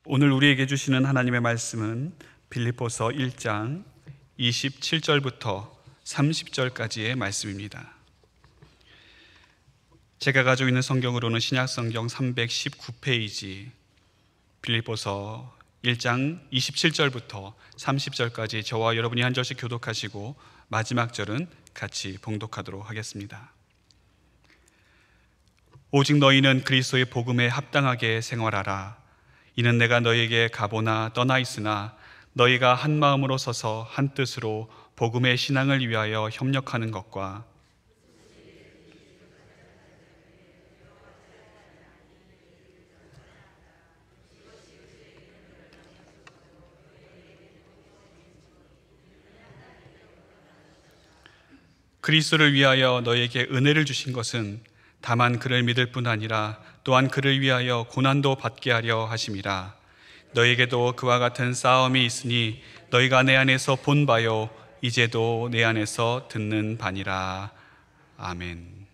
오늘 우리에게 주시는 하나님의 말씀은 빌립보서 1장 27절부터 30절까지의 말씀입니다. 제가 가지고 있는 성경으로는 신약성경 319페이지 빌립보서 1장 27절부터 30절까지 저와 여러분이 한 절씩 교독하시고 마지막 절은 같이 봉독하도록 하겠습니다. 오직 너희는 그리스도의 복음에 합당하게 생활하라. 이는 내가 너희에게 가보나 떠나 있으나 너희가 한 마음으로 서서 한 뜻으로 복음의 신앙을 위하여 협력하는 것과 그리스도를 위하여 너희에게 은혜를 주신 것은 다만 그를 믿을 뿐 아니라 또한 그를 위하여 고난도 받게 하려 하심이라. 너희에게도 그와 같은 싸움이 있으니 너희가 내 안에서 본 바요 이제도 내 안에서 듣는 바니라. 아멘.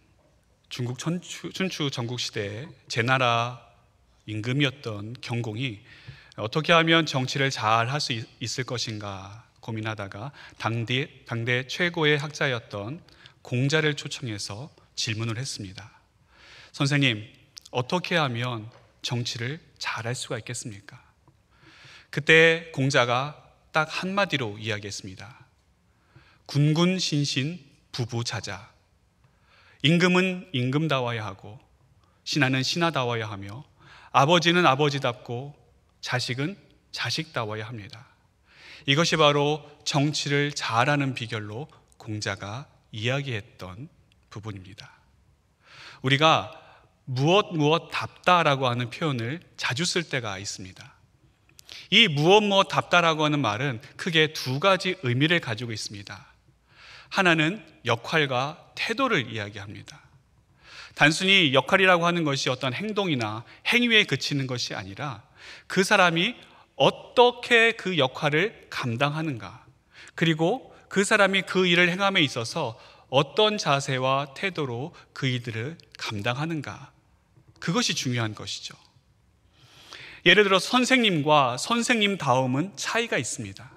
중국 춘추 전국시대에 제나라 임금이었던 경공이 어떻게 하면 정치를 잘 할 수 있을 것인가 고민하다가 당대 최고의 학자였던 공자를 초청해서 질문을 했습니다. 선생님, 어떻게 하면 정치를 잘할 수가 있겠습니까? 그때 공자가 딱 한마디로 이야기했습니다. 군군신신 부부자자. 임금은 임금다워야 하고 신하는 신하다워야 하며 아버지는 아버지답고 자식은 자식다워야 합니다. 이것이 바로 정치를 잘하는 비결로 공자가 이야기했던 부분입니다. 우리가 무엇 답다라고 하는 표현을 자주 쓸 때가 있습니다. 이 무엇 답다라고 하는 말은 크게 두 가지 의미를 가지고 있습니다. 하나는 역할과 태도를 이야기합니다. 단순히 역할이라고 하는 것이 어떤 행동이나 행위에 그치는 것이 아니라 그 사람이 어떻게 그 역할을 감당하는가, 그리고 그 사람이 그 일을 행함에 있어서 어떤 자세와 태도로 그 일들을 감당하는가, 그것이 중요한 것이죠. 예를 들어 선생님과 선생님다움은 차이가 있습니다.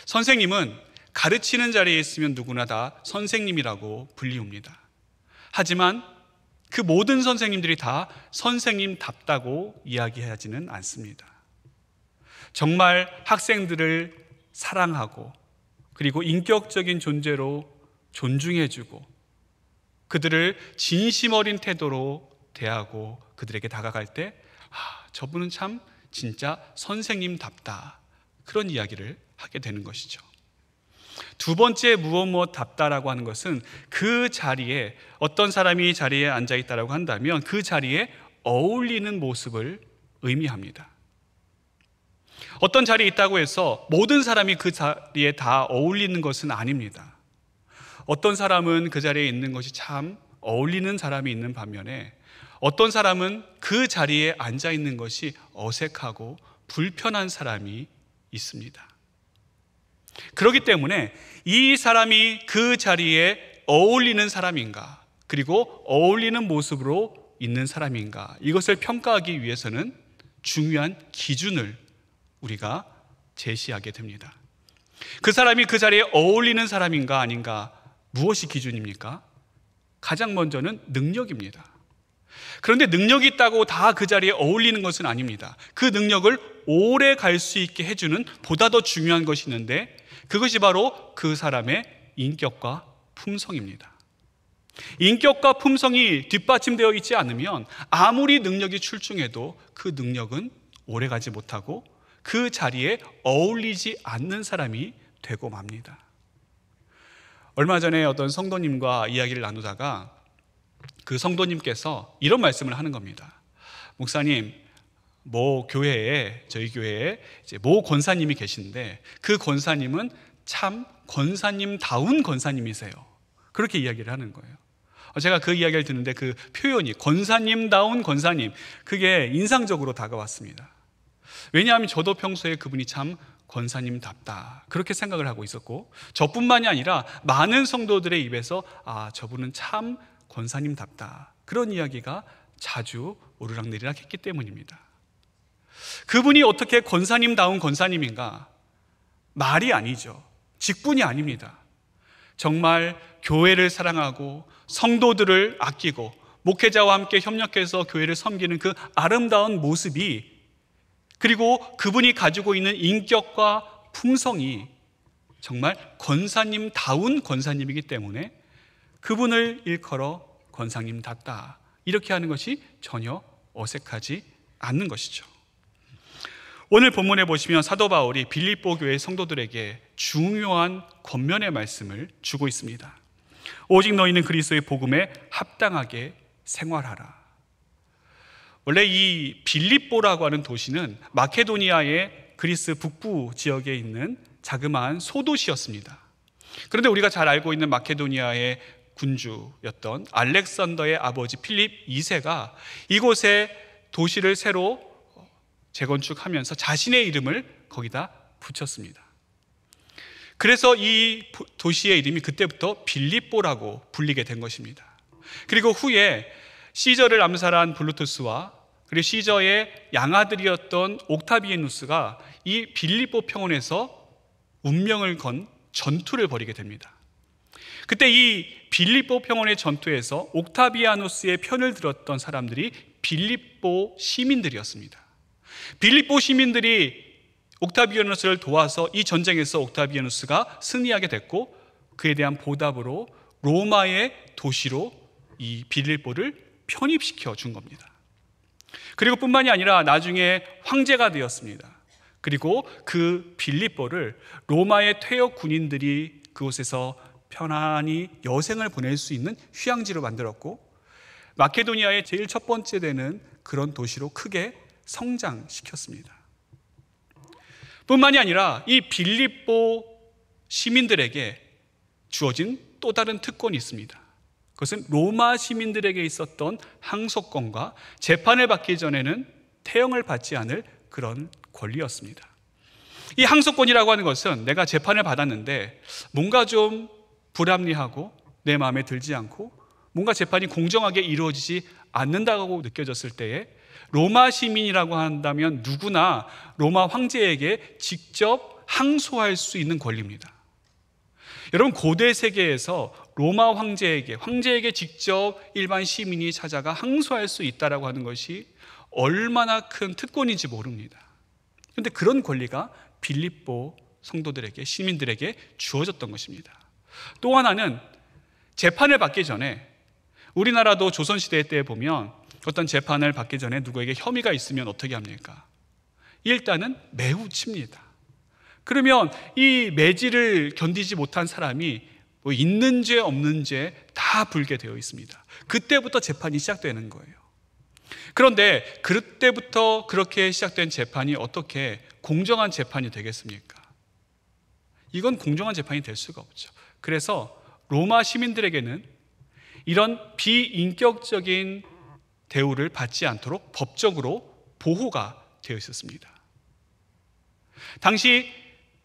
선생님은 가르치는 자리에 있으면 누구나 다 선생님이라고 불리웁니다. 하지만 그 모든 선생님들이 다 선생님답다고 이야기하지는 않습니다. 정말 학생들을 사랑하고 그리고 인격적인 존재로 존중해주고 그들을 진심 어린 태도로 대하고 그들에게 다가갈 때 저분은 참 진짜 선생님답다, 그런 이야기를 하게 되는 것이죠. 두 번째 무엇답다라고 하는 것은 그 자리에 어떤 사람이 자리에 앉아있다라고 한다면 그 자리에 어울리는 모습을 의미합니다. 어떤 자리에 있다고 해서 모든 사람이 그 자리에 다 어울리는 것은 아닙니다. 어떤 사람은 그 자리에 있는 것이 참 어울리는 사람이 있는 반면에 어떤 사람은 그 자리에 앉아 있는 것이 어색하고 불편한 사람이 있습니다. 그렇기 때문에 이 사람이 그 자리에 어울리는 사람인가, 그리고 어울리는 모습으로 있는 사람인가, 이것을 평가하기 위해서는 중요한 기준을 우리가 제시하게 됩니다. 그 사람이 그 자리에 어울리는 사람인가 아닌가, 무엇이 기준입니까? 가장 먼저는 능력입니다. 그런데 능력이 있다고 다 그 자리에 어울리는 것은 아닙니다. 그 능력을 오래 갈 수 있게 해주는 보다 더 중요한 것이 있는데 그것이 바로 그 사람의 인격과 품성입니다. 인격과 품성이 뒷받침되어 있지 않으면 아무리 능력이 출중해도 그 능력은 오래 가지 못하고 그 자리에 어울리지 않는 사람이 되고 맙니다. 얼마 전에 어떤 성도님과 이야기를 나누다가 그 성도님께서 이런 말씀을 하는 겁니다. 목사님, 저희 교회에 이제 모 권사님이 계신데 그 권사님은 참 권사님다운 권사님이세요. 그렇게 이야기를 하는 거예요. 제가 그 이야기를 듣는데 그 표현이 권사님다운 권사님, 그게 인상적으로 다가왔습니다. 왜냐하면 저도 평소에 그분이 참 권사님답다, 그렇게 생각을 하고 있었고 저뿐만이 아니라 많은 성도들의 입에서 저분은 참 권사님답다, 그런 이야기가 자주 오르락내리락 했기 때문입니다. 그분이 어떻게 권사님다운 권사님인가? 말이 아니죠. 직분이 아닙니다. 정말 교회를 사랑하고 성도들을 아끼고 목회자와 함께 협력해서 교회를 섬기는 그 아름다운 모습이, 그리고 그분이 가지고 있는 인격과 품성이 정말 권사님다운 권사님이기 때문에 그분을 일컬어 권사님답다, 이렇게 하는 것이 전혀 어색하지 않는 것이죠. 오늘 본문에 보시면 사도 바울이 빌립보 교회 성도들에게 중요한 권면의 말씀을 주고 있습니다. 오직 너희는 그리스도의 복음에 합당하게 생활하라. 원래 이 빌립보라고 하는 도시는 마케도니아의 그리스 북부 지역에 있는 자그마한 소도시였습니다. 그런데 우리가 잘 알고 있는 마케도니아의 군주였던 알렉산더의 아버지 필립 2세가 이곳에 도시를 새로 재건축하면서 자신의 이름을 거기다 붙였습니다. 그래서 이 도시의 이름이 그때부터 빌립보라고 불리게 된 것입니다. 그리고 후에 시저를 암살한 블루투스와 그리고 시저의 양아들이었던 옥타비아누스가 이 빌립보 평원에서 운명을 건 전투를 벌이게 됩니다. 그때 이 빌립보 평원의 전투에서 옥타비아누스의 편을 들었던 사람들이 빌립보 시민들이었습니다. 빌립보 시민들이 옥타비아누스를 도와서 이 전쟁에서 옥타비아누스가 승리하게 됐고, 그에 대한 보답으로 로마의 도시로 이 빌립보를 편입시켜 준 겁니다. 그리고 뿐만이 아니라 나중에 황제가 되었습니다. 그리고 그 빌립보를 로마의 퇴역 군인들이 그곳에서 편안히 여생을 보낼 수 있는 휴양지로 만들었고, 마케도니아의 제일 첫 번째 되는 그런 도시로 크게 성장시켰습니다. 뿐만이 아니라 이 빌립보 시민들에게 주어진 또 다른 특권이 있습니다. 그것은 로마 시민들에게 있었던 항소권과 재판을 받기 전에는 태형을 받지 않을 그런 권리였습니다. 이 항소권이라고 하는 것은 내가 재판을 받았는데 뭔가 좀 불합리하고 내 마음에 들지 않고 뭔가 재판이 공정하게 이루어지지 않는다고 느껴졌을 때에 로마 시민이라고 한다면 누구나 로마 황제에게 직접 항소할 수 있는 권리입니다. 여러분, 고대 세계에서 로마 황제에게 직접 일반 시민이 찾아가 항소할 수 있다라고 하는 것이 얼마나 큰 특권인지 모릅니다. 그런데 그런 권리가 빌립보 성도들에게, 시민들에게 주어졌던 것입니다. 또 하나는 재판을 받기 전에, 우리나라도 조선시대 때 보면 어떤 재판을 받기 전에 누구에게 혐의가 있으면 어떻게 합니까? 일단은 매우 칩니다. 그러면 이 매질을 견디지 못한 사람이 뭐 있는 죄 없는 죄 다 불게 되어 있습니다. 그때부터 재판이 시작되는 거예요. 그런데 그때부터 그렇게 시작된 재판이 어떻게 공정한 재판이 되겠습니까? 이건 공정한 재판이 될 수가 없죠. 그래서 로마 시민들에게는 이런 비인격적인 대우를 받지 않도록 법적으로 보호가 되어 있었습니다. 당시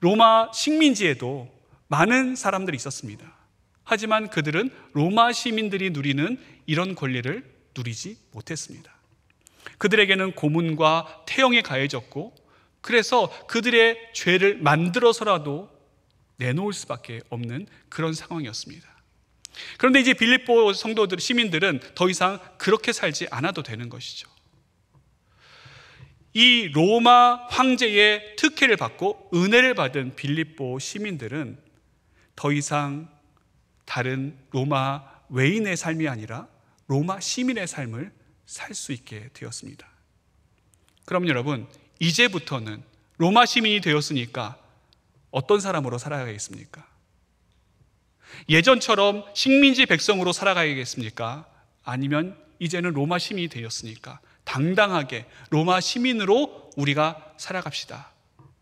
로마 식민지에도 많은 사람들이 있었습니다. 하지만 그들은 로마 시민들이 누리는 이런 권리를 누리지 못했습니다. 그들에게는 고문과 태형이 가해졌고, 그래서 그들의 죄를 만들어서라도 내놓을 수밖에 없는 그런 상황이었습니다. 그런데 이제 빌립보 성도들, 시민들은 더 이상 그렇게 살지 않아도 되는 것이죠. 이 로마 황제의 특혜를 받고 은혜를 받은 빌립보 시민들은 더 이상 다른 로마 외인의 삶이 아니라 로마 시민의 삶을 살 수 있게 되었습니다. 그럼 여러분, 이제부터는 로마 시민이 되었으니까 어떤 사람으로 살아가겠습니까? 예전처럼 식민지 백성으로 살아가야겠습니까? 아니면 이제는 로마 시민이 되었으니까 당당하게 로마 시민으로 우리가 살아갑시다,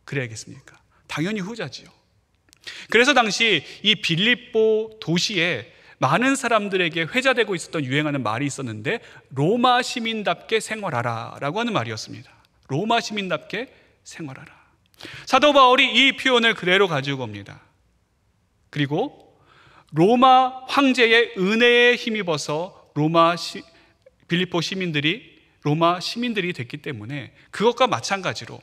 그래야겠습니까? 당연히 후자지요. 그래서 당시 이 빌립보 도시에 많은 사람들에게 회자되고 있었던 유행하는 말이 있었는데, 로마 시민답게 생활하라 라고 하는 말이었습니다. 로마 시민답게 생활하라. 사도 바울이 이 표현을 그대로 가지고 옵니다. 그리고 로마 황제의 은혜에 힘입어서 빌립보 시민들이 로마 시민들이 됐기 때문에 그것과 마찬가지로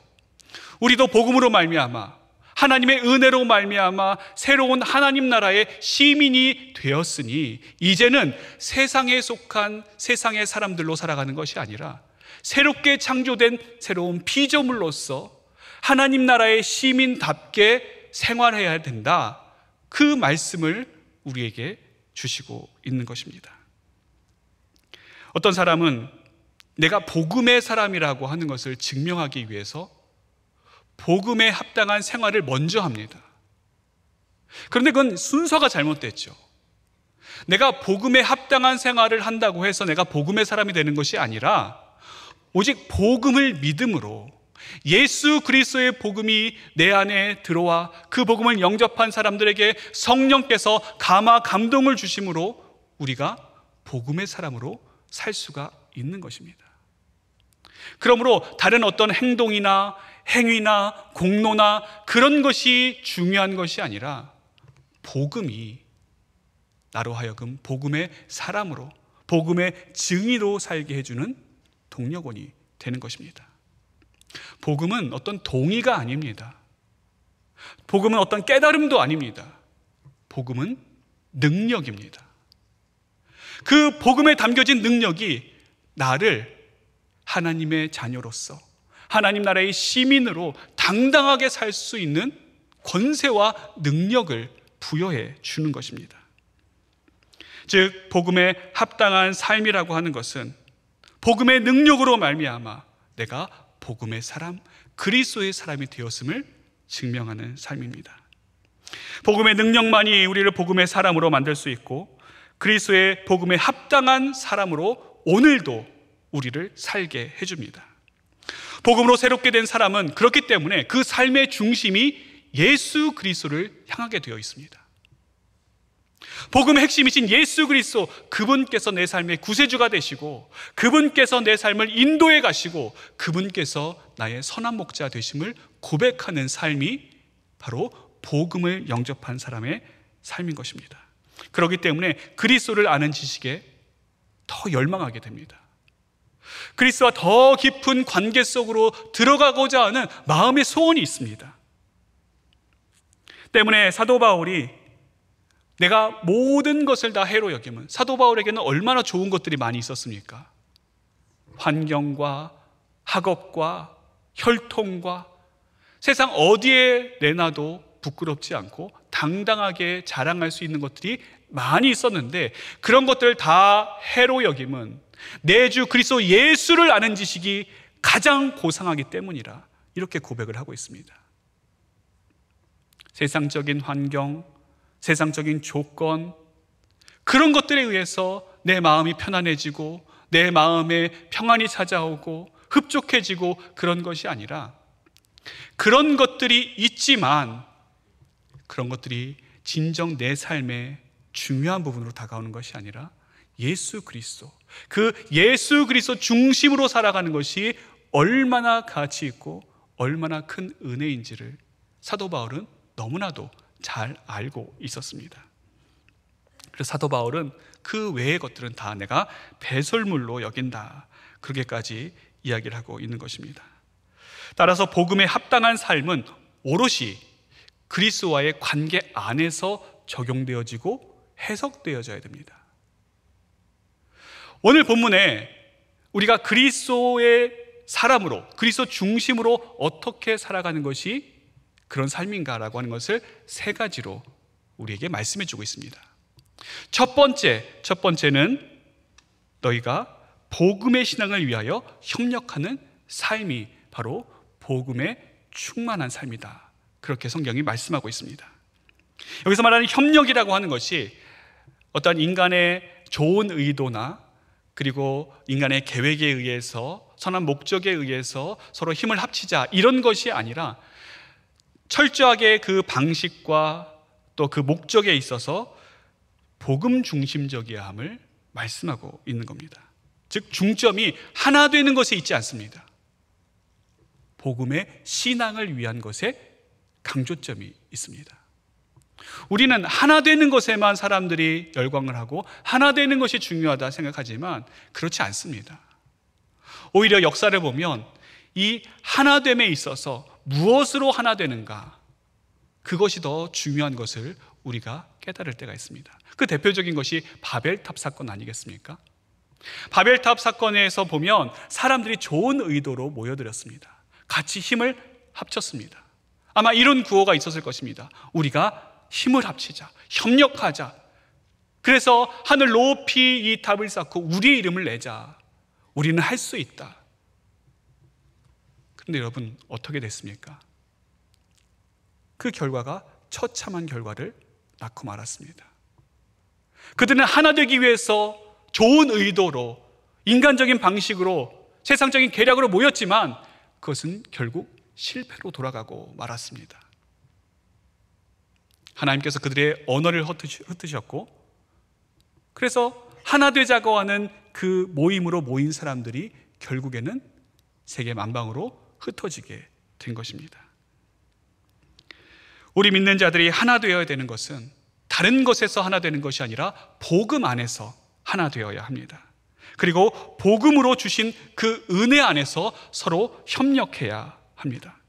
우리도 복음으로 말미암아 하나님의 은혜로 말미암아 새로운 하나님 나라의 시민이 되었으니 이제는 세상에 속한 세상의 사람들로 살아가는 것이 아니라 새롭게 창조된 새로운 피조물로서 하나님 나라의 시민답게 생활해야 된다. 그 말씀을 우리에게 주시고 있는 것입니다. 어떤 사람은 내가 복음의 사람이라고 하는 것을 증명하기 위해서 복음에 합당한 생활을 먼저 합니다. 그런데 그건 순서가 잘못됐죠. 내가 복음에 합당한 생활을 한다고 해서 내가 복음의 사람이 되는 것이 아니라 오직 복음을 믿음으로 예수 그리스도의 복음이 내 안에 들어와 그 복음을 영접한 사람들에게 성령께서 감화 감동을 주심으로 우리가 복음의 사람으로 살 수가 있는 것입니다. 그러므로 다른 어떤 행동이나 행위나 공로나 그런 것이 중요한 것이 아니라 복음이 나로 하여금 복음의 사람으로 복음의 증인으로 살게 해주는 동력원이 되는 것입니다. 복음은 어떤 동의가 아닙니다. 복음은 어떤 깨달음도 아닙니다. 복음은 능력입니다. 그 복음에 담겨진 능력이 나를 하나님의 자녀로서 하나님 나라의 시민으로 당당하게 살 수 있는 권세와 능력을 부여해 주는 것입니다. 즉 복음에 합당한 삶이라고 하는 것은 복음의 능력으로 말미암아 내가 복음의 사람, 그리스도의 사람이 되었음을 증명하는 삶입니다. 복음의 능력만이 우리를 복음의 사람으로 만들 수 있고 그리스도의 복음에 합당한 사람으로 오늘도 우리를 살게 해줍니다. 복음으로 새롭게 된 사람은 그렇기 때문에 그 삶의 중심이 예수 그리스도를 향하게 되어 있습니다. 복음의 핵심이신 예수 그리스도, 그분께서 내 삶의 구세주가 되시고 그분께서 내 삶을 인도해 가시고 그분께서 나의 선한 목자 되심을 고백하는 삶이 바로 복음을 영접한 사람의 삶인 것입니다. 그렇기 때문에 그리스도를 아는 지식에 더 열망하게 됩니다. 그리스도와 더 깊은 관계 속으로 들어가고자 하는 마음의 소원이 있습니다. 때문에 사도 바울이 내가 모든 것을 다 해로 여기면, 사도 바울에게는 얼마나 좋은 것들이 많이 있었습니까? 환경과 학업과 혈통과 세상 어디에 내놔도 부끄럽지 않고 당당하게 자랑할 수 있는 것들이 많이 있었는데 그런 것들을 다 해로 여김은 내 주 그리스도 예수를 아는 지식이 가장 고상하기 때문이라 이렇게 고백을 하고 있습니다. 세상적인 환경, 세상적인 조건, 그런 것들에 의해서 내 마음이 편안해지고 내 마음에 평안이 찾아오고 흡족해지고 그런 것이 아니라 그런 것들이 있지만 그런 것들이 진정 내 삶의 중요한 부분으로 다가오는 것이 아니라 예수 그리스도, 그 예수 그리스도 중심으로 살아가는 것이 얼마나 가치 있고 얼마나 큰 은혜인지를 사도 바울은 너무나도 잘 알고 있었습니다. 그래서 사도 바울은 그 외의 것들은 다 내가 배설물로 여긴다, 그렇게까지 이야기를 하고 있는 것입니다. 따라서 복음에 합당한 삶은 오롯이 그리스도와의 관계 안에서 적용되어지고 해석되어져야 됩니다. 오늘 본문에 우리가 그리스도의 사람으로, 그리스도 중심으로 어떻게 살아가는 것이 그런 삶인가라고 하는 것을 세 가지로 우리에게 말씀해 주고 있습니다. 첫 번째는 너희가 복음의 신앙을 위하여 협력하는 삶이 바로 복음의 충만한 삶이다, 그렇게 성경이 말씀하고 있습니다. 여기서 말하는 협력이라고 하는 것이 어떤 인간의 좋은 의도나 그리고 인간의 계획에 의해서, 선한 목적에 의해서 서로 힘을 합치자, 이런 것이 아니라 철저하게 그 방식과 또 그 목적에 있어서 복음 중심적이어야 함을 말씀하고 있는 겁니다. 즉 중점이 하나 되는 것에 있지 않습니다. 복음의 신앙을 위한 것에 강조점이 있습니다. 우리는 하나 되는 것에만 사람들이 열광을 하고 하나 되는 것이 중요하다 생각하지만 그렇지 않습니다. 오히려 역사를 보면 이 하나됨에 있어서 무엇으로 하나 되는가, 그것이 더 중요한 것을 우리가 깨달을 때가 있습니다. 그 대표적인 것이 바벨탑 사건 아니겠습니까? 바벨탑 사건에서 보면 사람들이 좋은 의도로 모여들었습니다. 같이 힘을 합쳤습니다. 아마 이런 구호가 있었을 것입니다. 우리가 힘을 합치자, 협력하자. 그래서 하늘 높이 이 탑을 쌓고 우리의 이름을 내자. 우리는 할 수 있다. 그런데 여러분, 어떻게 됐습니까? 그 결과가 처참한 결과를 낳고 말았습니다. 그들은 하나 되기 위해서 좋은 의도로, 인간적인 방식으로, 세상적인 계략으로 모였지만 그것은 결국 실패로 돌아가고 말았습니다. 하나님께서 그들의 언어를 흩으셨고, 그래서 하나 되자고 하는 그 모임으로 모인 사람들이 결국에는 세계 만방으로 흩어지게 된 것입니다. 우리 믿는 자들이 하나 되어야 되는 것은 다른 것에서 하나 되는 것이 아니라 복음 안에서 하나 되어야 합니다. 그리고 복음으로 주신 그 은혜 안에서 서로 협력해야 합니다.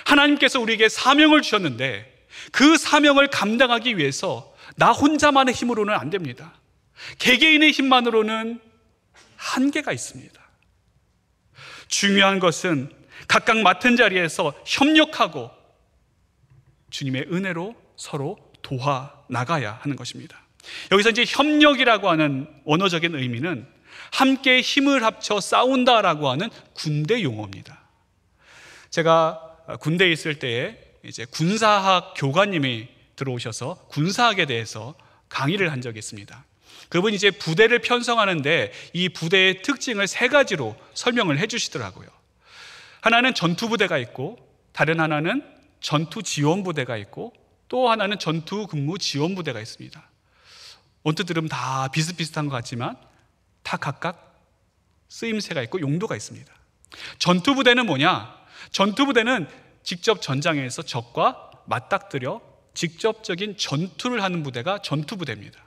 하나님께서 우리에게 사명을 주셨는데 그 사명을 감당하기 위해서 나 혼자만의 힘으로는 안 됩니다. 개개인의 힘만으로는 한계가 있습니다. 중요한 것은 각각 맡은 자리에서 협력하고 주님의 은혜로 서로 도와 나가야 하는 것입니다. 여기서 이제 협력이라고 하는 언어적인 의미는 함께 힘을 합쳐 싸운다라고 하는 군대 용어입니다. 제가 군대에 있을 때에 이제 군사학 교관님이 들어오셔서 군사학에 대해서 강의를 한 적이 있습니다. 그분이 이제 부대를 편성하는데 이 부대의 특징을 3가지로 설명을 해 주시더라고요. 하나는 전투부대가 있고, 다른 하나는 전투지원부대가 있고, 또 하나는 전투근무지원부대가 있습니다. 언뜻 들으면 다 비슷비슷한 것 같지만 다 각각 쓰임새가 있고 용도가 있습니다. 전투부대는 뭐냐? 전투부대는 직접 전장에서 적과 맞닥뜨려 직접적인 전투를 하는 부대가 전투부대입니다.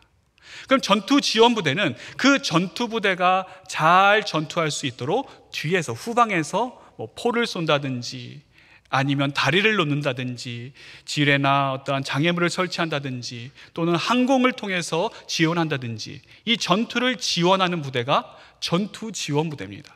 그럼 전투지원부대는 그 전투부대가 잘 전투할 수 있도록 뒤에서, 후방에서 포를 쏜다든지 아니면 다리를 놓는다든지 지뢰나 어떠한 장애물을 설치한다든지 또는 항공을 통해서 지원한다든지 이 전투를 지원하는 부대가 전투지원부대입니다.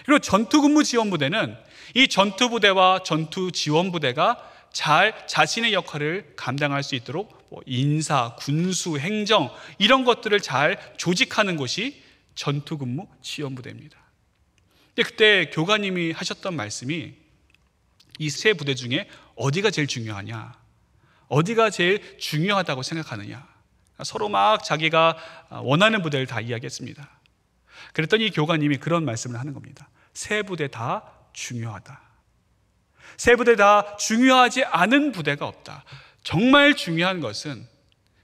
그리고 전투근무지원부대는 이 전투부대와 전투지원부대가 잘 자신의 역할을 감당할 수 있도록 인사, 군수, 행정 이런 것들을 잘 조직하는 곳이 전투근무지원부대입니다. 근데 그때 교관님이 하셨던 말씀이 이 3 부대 중에 어디가 제일 중요하냐, 어디가 제일 중요하다고 생각하느냐, 서로 막 자기가 원하는 부대를 다 이야기했습니다. 그랬더니 이 교관님이 그런 말씀을 하는 겁니다. 3 부대 다 중요하다. 3 부대 다 중요하지 않은 부대가 없다. 정말 중요한 것은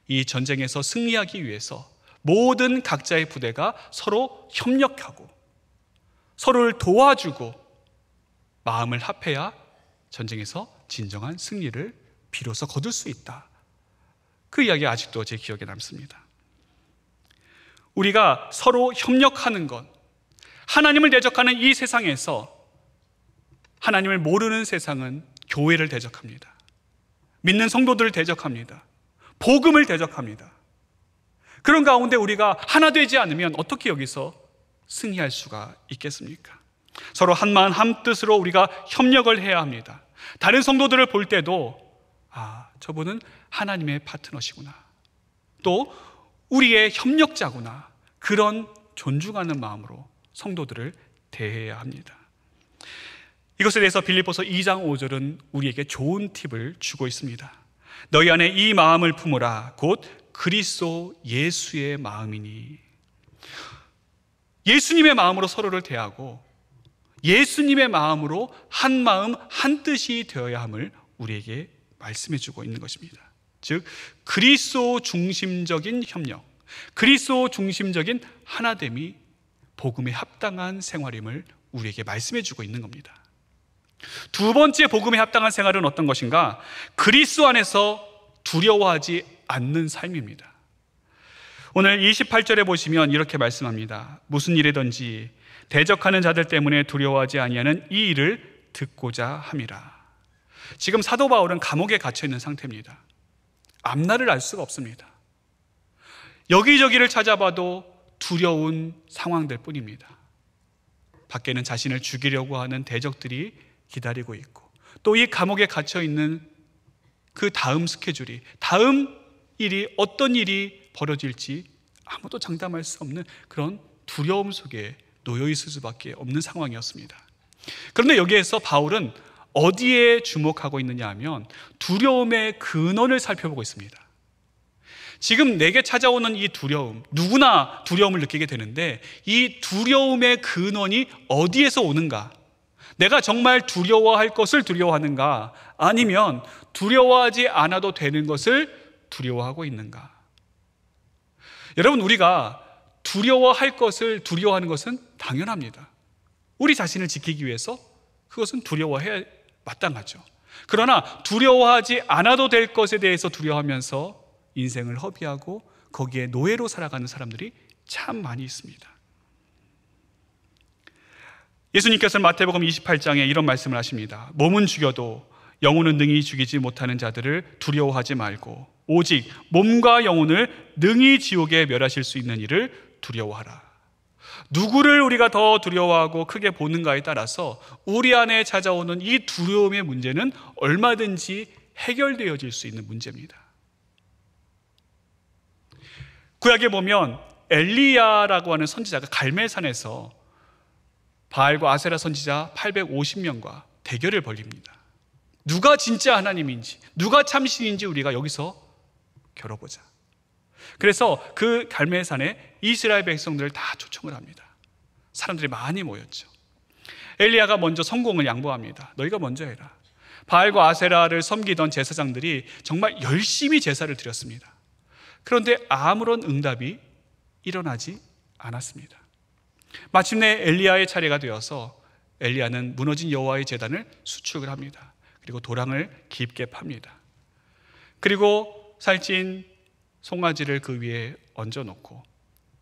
이 전쟁에서 승리하기 위해서 모든 각자의 부대가 서로 협력하고 서로를 도와주고 마음을 합해야 전쟁에서 진정한 승리를 비로소 거둘 수 있다. 그 이야기가 아직도 제 기억에 남습니다. 우리가 서로 협력하는 것, 하나님을 대적하는 이 세상에서 하나님을 모르는 세상은 교회를 대적합니다. 믿는 성도들을 대적합니다. 복음을 대적합니다. 그런 가운데 우리가 하나 되지 않으면 어떻게 여기서 승리할 수가 있겠습니까? 서로 한마음 한뜻으로 우리가 협력을 해야 합니다. 다른 성도들을 볼 때도 저분은 하나님의 파트너시구나, 또 우리의 협력자구나, 그런 존중하는 마음으로 성도들을 대해야 합니다. 이것에 대해서 빌립보서 2장 5절은 우리에게 좋은 팁을 주고 있습니다. 너희 안에 이 마음을 품으라, 곧 그리스도 예수의 마음이니. 예수님의 마음으로 서로를 대하고 예수님의 마음으로 한 마음 한 뜻이 되어야 함을 우리에게 말씀해 주고 있는 것입니다. 즉 그리스도 중심적인 협력, 그리스도 중심적인 하나됨이 복음에 합당한 생활임을 우리에게 말씀해 주고 있는 겁니다. 2번째 복음에 합당한 생활은 어떤 것인가? 그리스도 안에서 두려워하지 않는 삶입니다. 오늘 28절에 보시면 이렇게 말씀합니다. 무슨 일이든지 대적하는 자들 때문에 두려워하지 아니하는 이 일을 듣고자 함이라. 지금 사도 바울은 감옥에 갇혀 있는 상태입니다. 앞날을 알 수가 없습니다. 여기저기를 찾아봐도 두려운 상황들 뿐입니다. 밖에는 자신을 죽이려고 하는 대적들이 기다리고 있고, 또 이 감옥에 갇혀 있는 그 다음 스케줄이, 다음 일이 어떤 일이 벌어질지 아무도 장담할 수 없는 그런 두려움 속에 놓여 있을 수밖에 없는 상황이었습니다. 그런데 여기에서 바울은 어디에 주목하고 있느냐 하면 두려움의 근원을 살펴보고 있습니다. 지금 내게 찾아오는 이 두려움, 누구나 두려움을 느끼게 되는데 이 두려움의 근원이 어디에서 오는가? 내가 정말 두려워할 것을 두려워하는가? 아니면 두려워하지 않아도 되는 것을 두려워하고 있는가? 여러분, 우리가 두려워할 것을 두려워하는 것은 당연합니다. 우리 자신을 지키기 위해서 그것은 두려워해야 마땅하죠. 그러나 두려워하지 않아도 될 것에 대해서 두려워하면서 인생을 허비하고 거기에 노예로 살아가는 사람들이 참 많이 있습니다. 예수님께서는 마태복음 28장에 이런 말씀을 하십니다. 몸은 죽여도 영혼은 능히 죽이지 못하는 자들을 두려워하지 말고 오직 몸과 영혼을 능히 지옥에 멸하실 수 있는 이를 두려워하라. 누구를 우리가 더 두려워하고 크게 보는가에 따라서 우리 안에 찾아오는 이 두려움의 문제는 얼마든지 해결되어질 수 있는 문제입니다. 구약에 보면 엘리야라고 하는 선지자가 갈멜산에서 바알과 아세라 선지자 850명과 대결을 벌입니다. 누가 진짜 하나님인지, 누가 참신인지 우리가 여기서 겨뤄보자. 그래서 그 갈멜산에 이스라엘 백성들을 다 초청을 합니다. 사람들이 많이 모였죠. 엘리야가 먼저 성공을 양보합니다. 너희가 먼저 해라. 바알과 아세라를 섬기던 제사장들이 정말 열심히 제사를 드렸습니다. 그런데 아무런 응답이 일어나지 않았습니다. 마침내 엘리야의 차례가 되어서 엘리야는 무너진 여호와의 제단을 수축을 합니다. 그리고 도랑을 깊게 팝니다. 그리고 살찐 송아지를 그 위에 얹어놓고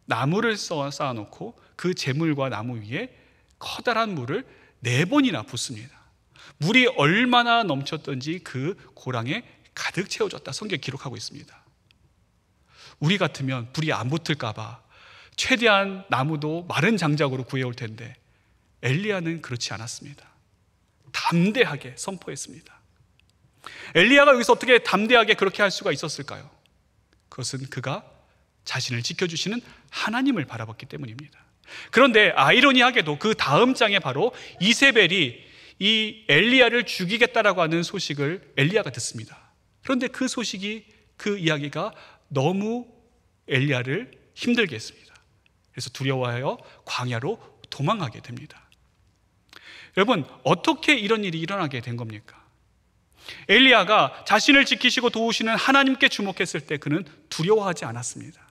나무를 쌓아놓고 그 재물과 나무 위에 커다란 물을 4번이나 붓습니다. 물이 얼마나 넘쳤던지 그 고랑에 가득 채워졌다 성경에 기록하고 있습니다. 우리 같으면 불이 안 붙을까 봐 최대한 나무도 마른 장작으로 구해올 텐데 엘리야는 그렇지 않았습니다. 담대하게 선포했습니다. 엘리야가 여기서 어떻게 담대하게 그렇게 할 수가 있었을까요? 그것은 그가 자신을 지켜주시는 하나님을 바라봤기 때문입니다. 그런데 아이러니하게도 그 다음 장에 바로 이세벨이 이 엘리야를 죽이겠다라고 하는 소식을 엘리야가 듣습니다. 그런데 그 소식이, 그 이야기가 너무 엘리야를 힘들게 했습니다. 그래서 두려워하여 광야로 도망하게 됩니다. 여러분, 어떻게 이런 일이 일어나게 된 겁니까? 엘리야가 자신을 지키시고 도우시는 하나님께 주목했을 때 그는 두려워하지 않았습니다.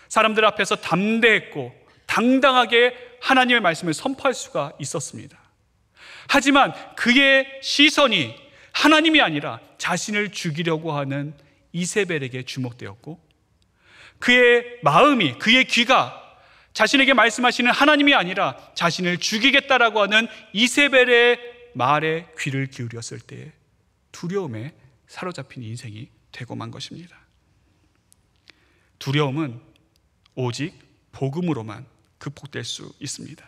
사람들 앞에서 담대했고 당당하게 하나님의 말씀을 선포할 수가 있었습니다. 하지만 그의 시선이 하나님이 아니라 자신을 죽이려고 하는 이세벨에게 주목되었고, 그의 마음이, 그의 귀가 자신에게 말씀하시는 하나님이 아니라 자신을 죽이겠다라고 하는 이세벨의 말에 귀를 기울였을 때 두려움에 사로잡힌 인생이 되고 만 것입니다. 두려움은 오직 복음으로만 극복될 수 있습니다.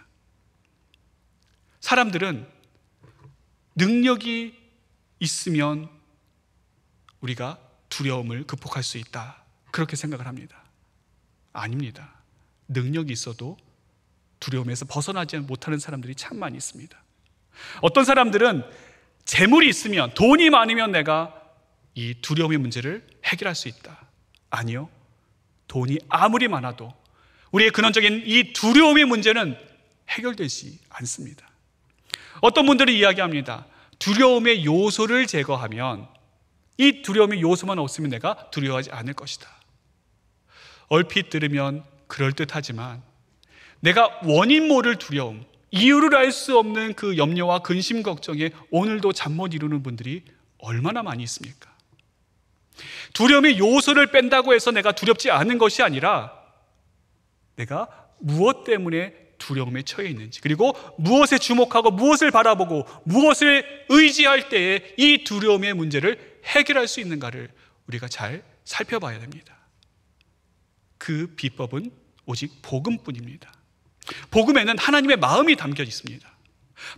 사람들은 능력이 있으면 우리가 두려움을 극복할 수 있다, 그렇게 생각을 합니다. 아닙니다. 능력이 있어도 두려움에서 벗어나지 못하는 사람들이 참 많이 있습니다. 어떤 사람들은 재물이 있으면, 돈이 많으면 내가 이 두려움의 문제를 해결할 수 있다. 아니요, 돈이 아무리 많아도 우리의 근원적인 이 두려움의 문제는 해결되지 않습니다. 어떤 분들은 이야기합니다. 두려움의 요소를 제거하면, 이 두려움의 요소만 없으면 내가 두려워하지 않을 것이다. 얼핏 들으면 그럴듯하지만 내가 원인 모를 두려움, 이유를 알 수 없는 그 염려와 근심 걱정에 오늘도 잠 못 이루는 분들이 얼마나 많이 있습니까? 두려움의 요소를 뺀다고 해서 내가 두렵지 않은 것이 아니라 내가 무엇 때문에 두려움에 처해 있는지, 그리고 무엇에 주목하고 무엇을 바라보고 무엇을 의지할 때에 이 두려움의 문제를 해결할 수 있는가를 우리가 잘 살펴봐야 됩니다. 그 비법은 오직 복음뿐입니다. 복음에는 하나님의 마음이 담겨 있습니다.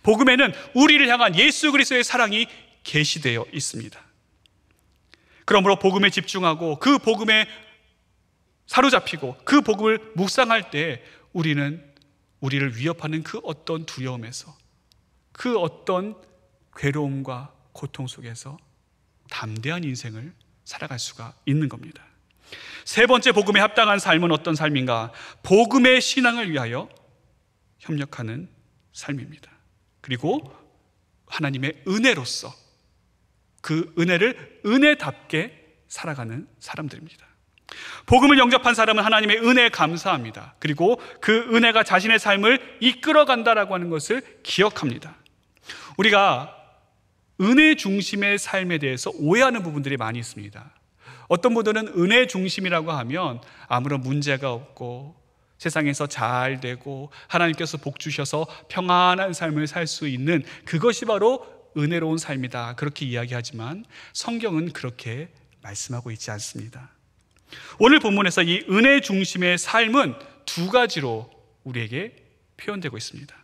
복음에는 우리를 향한 예수 그리스도의 사랑이 계시되어 있습니다. 그러므로 복음에 집중하고 그 복음에 사로잡히고 그 복음을 묵상할 때 우리는 우리를 위협하는 그 어떤 두려움에서, 그 어떤 괴로움과 고통 속에서 담대한 인생을 살아갈 수가 있는 겁니다. 세 번째 복음에 합당한 삶은 어떤 삶인가? 복음의 신앙을 위하여 협력하는 삶입니다. 그리고 하나님의 은혜로서 그 은혜를 은혜답게 살아가는 사람들입니다. 복음을 영접한 사람은 하나님의 은혜에 감사합니다. 그리고 그 은혜가 자신의 삶을 이끌어간다라고 하는 것을 기억합니다. 우리가 은혜 중심의 삶에 대해서 오해하는 부분들이 많이 있습니다. 어떤 분들은 은혜 중심이라고 하면 아무런 문제가 없고 세상에서 잘 되고 하나님께서 복 주셔서 평안한 삶을 살 수 있는 그것이 바로 은혜로운 삶이다, 그렇게 이야기하지만 성경은 그렇게 말씀하고 있지 않습니다. 오늘 본문에서 이 은혜 중심의 삶은 두 가지로 우리에게 표현되고 있습니다.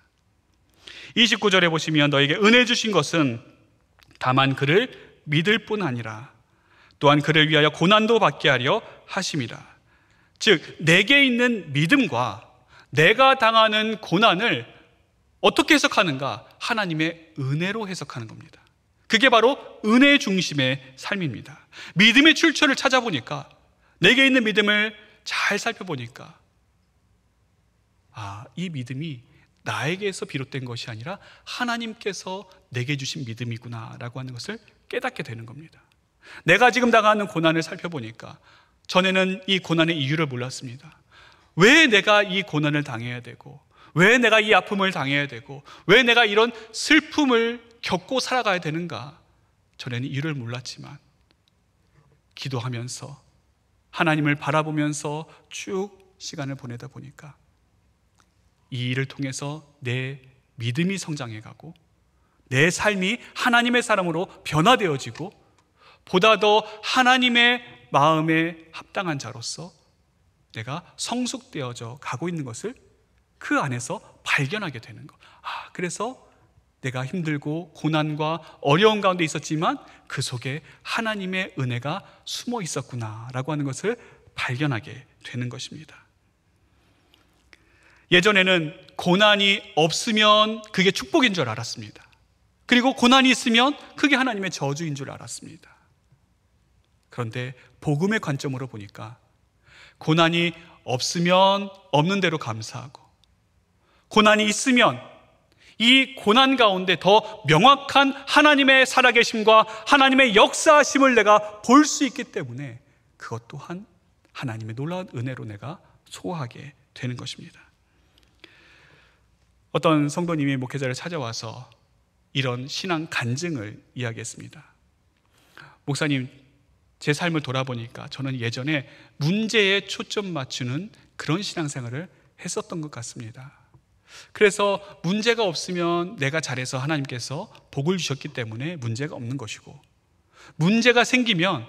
29절에 보시면 너에게 은혜 주신 것은 다만 그를 믿을 뿐 아니라 또한 그를 위하여 고난도 받게 하려 하심이라. 즉 내게 있는 믿음과 내가 당하는 고난을 어떻게 해석하는가? 하나님의 은혜로 해석하는 겁니다. 그게 바로 은혜 중심의 삶입니다. 믿음의 출처를 찾아보니까, 내게 있는 믿음을 잘 살펴보니까 이 믿음이 나에게서 비롯된 것이 아니라 하나님께서 내게 주신 믿음이구나 라고 하는 것을 깨닫게 되는 겁니다. 내가 지금 당하는 고난을 살펴보니까 전에는 이 고난의 이유를 몰랐습니다. 왜 내가 이 고난을 당해야 되고, 왜 내가 이 아픔을 당해야 되고, 왜 내가 이런 슬픔을 겪고 살아가야 되는가? 전에는 이유를 몰랐지만 기도하면서 하나님을 바라보면서 쭉 시간을 보내다 보니까 이 일을 통해서 내 믿음이 성장해가고 내 삶이 하나님의 사람으로 변화되어지고 보다 더 하나님의 마음에 합당한 자로서 내가 성숙되어져 가고 있는 것을 그 안에서 발견하게 되는 것. 그래서 내가 힘들고 고난과 어려운 가운데 있었지만 그 속에 하나님의 은혜가 숨어 있었구나라고 하는 것을 발견하게 되는 것입니다. 예전에는 고난이 없으면 그게 축복인 줄 알았습니다. 그리고 고난이 있으면 그게 하나님의 저주인 줄 알았습니다. 그런데 복음의 관점으로 보니까 고난이 없으면 없는 대로 감사하고, 고난이 있으면 이 고난 가운데 더 명확한 하나님의 살아계심과 하나님의 역사하심을 내가 볼 수 있기 때문에 그것 또한 하나님의 놀라운 은혜로 내가 소화하게 되는 것입니다. 어떤 성도님이 목회자를 찾아와서 이런 신앙 간증을 이야기했습니다. 목사님, 제 삶을 돌아보니까 저는 예전에 문제에 초점 맞추는 그런 신앙생활을 했었던 것 같습니다. 그래서 문제가 없으면 내가 잘해서 하나님께서 복을 주셨기 때문에 문제가 없는 것이고, 문제가 생기면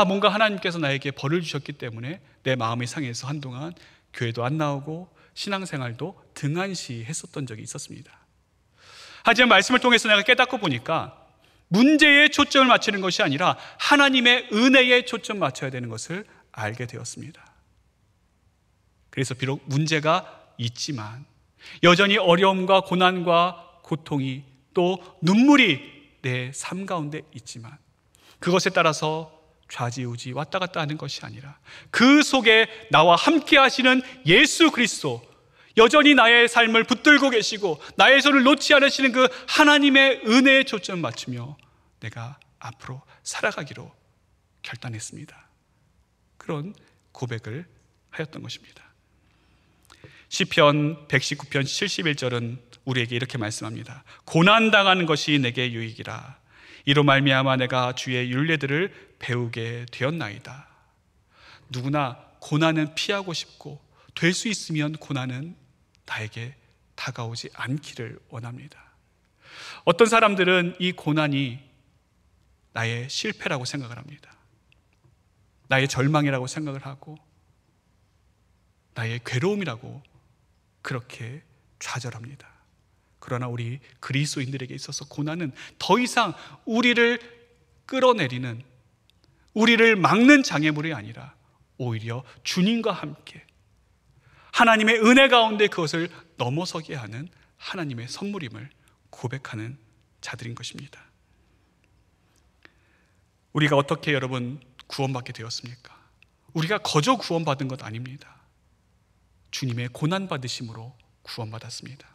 뭔가 하나님께서 나에게 벌을 주셨기 때문에 내 마음이 상해서 한동안 교회도 안 나오고 신앙생활도 등한시 했었던 적이 있었습니다. 하지만 말씀을 통해서 내가 깨닫고 보니까 문제에 초점을 맞추는 것이 아니라 하나님의 은혜에 초점 맞춰야 되는 것을 알게 되었습니다. 그래서 비록 문제가 있지만 여전히 어려움과 고난과 고통이 또 눈물이 내 삶 가운데 있지만 그것에 따라서 좌지우지 왔다 갔다 하는 것이 아니라 그 속에 나와 함께 하시는 예수 그리스도, 여전히 나의 삶을 붙들고 계시고 나의 손을 놓지 않으시는 그 하나님의 은혜에 초점을 맞추며 내가 앞으로 살아가기로 결단했습니다. 그런 고백을 하였던 것입니다. 시편 119편 71절은 우리에게 이렇게 말씀합니다. 고난당하는 것이 내게 유익이라. 이로 말미암아 내가 주의 율례들을 배우게 되었나이다. 누구나 고난은 피하고 싶고 될 수 있으면 고난은 나에게 다가오지 않기를 원합니다. 어떤 사람들은 이 고난이 나의 실패라고 생각을 합니다. 나의 절망이라고 생각을 하고 나의 괴로움이라고 그렇게 좌절합니다. 그러나 우리 그리스도인들에게 있어서 고난은 더 이상 우리를 끌어내리는, 우리를 막는 장애물이 아니라 오히려 주님과 함께 하나님의 은혜 가운데 그것을 넘어서게 하는 하나님의 선물임을 고백하는 자들인 것입니다. 우리가 어떻게 여러분 구원받게 되었습니까? 우리가 거저 구원받은 것 아닙니다. 주님의 고난받으심으로 구원받았습니다.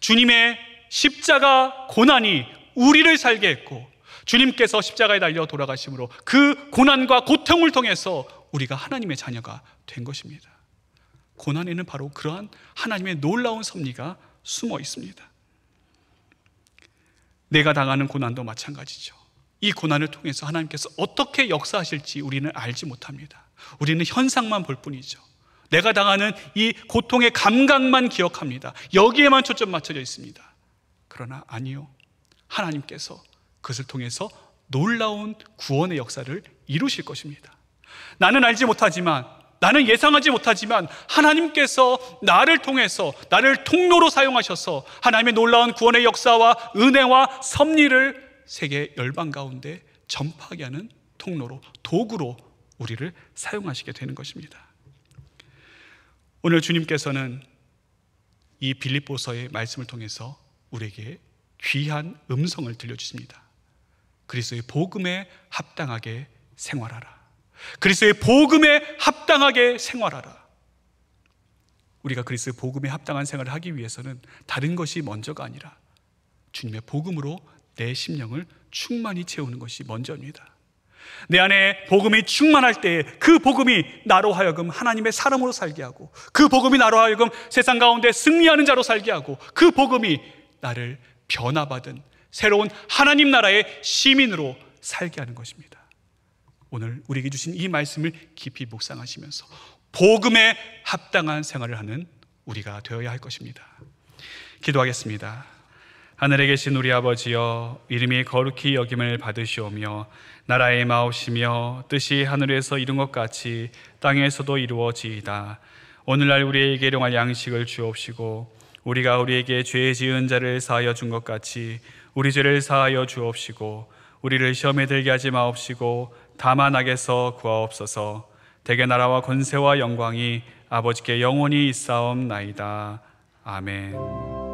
주님의 십자가 고난이 우리를 살게 했고, 주님께서 십자가에 달려 돌아가심으로 그 고난과 고통을 통해서 우리가 하나님의 자녀가 된 것입니다. 고난에는 바로 그러한 하나님의 놀라운 섭리가 숨어 있습니다. 내가 당하는 고난도 마찬가지죠. 이 고난을 통해서 하나님께서 어떻게 역사하실지 우리는 알지 못합니다. 우리는 현상만 볼 뿐이죠. 내가 당하는 이 고통의 감각만 기억합니다. 여기에만 초점 맞춰져 있습니다. 그러나 아니요, 하나님께서 그것을 통해서 놀라운 구원의 역사를 이루실 것입니다. 나는 알지 못하지만, 나는 예상하지 못하지만 하나님께서 나를 통해서, 나를 통로로 사용하셔서 하나님의 놀라운 구원의 역사와 은혜와 섭리를 세계 열방 가운데 전파하게 하는 통로로, 도구로 우리를 사용하시게 되는 것입니다. 오늘 주님께서는 이 빌립보서의 말씀을 통해서 우리에게 귀한 음성을 들려주십니다. 그리스도의 복음에 합당하게 생활하라. 그리스도의 복음에 합당하게 생활하라. 우리가 그리스도의 복음에 합당한 생활을 하기 위해서는 다른 것이 먼저가 아니라 주님의 복음으로 내 심령을 충만히 채우는 것이 먼저입니다. 내 안에 복음이 충만할 때 그 복음이 나로 하여금 하나님의 사람으로 살게 하고, 그 복음이 나로 하여금 세상 가운데 승리하는 자로 살게 하고, 그 복음이 나를 변화받은 새로운 하나님 나라의 시민으로 살게 하는 것입니다. 오늘 우리에게 주신 이 말씀을 깊이 묵상하시면서 복음에 합당한 생활을 하는 우리가 되어야 할 것입니다. 기도하겠습니다. 하늘에 계신 우리 아버지여, 이름이 거룩히 여김을 받으시오며 나라의 마옵시며 뜻이 하늘에서 이룬 것 같이 땅에서도 이루어지이다. 오늘날 우리에게 일용할 양식을 주옵시고, 우리가 우리에게 죄 지은 자를 사하여 준 것 같이 우리 죄를 사하여 주옵시고, 우리를 시험에 들게 하지 마옵시고 다만 악에서 구하옵소서. 대개 나라와 권세와 영광이 아버지께 영원히 있사옵나이다. 아멘.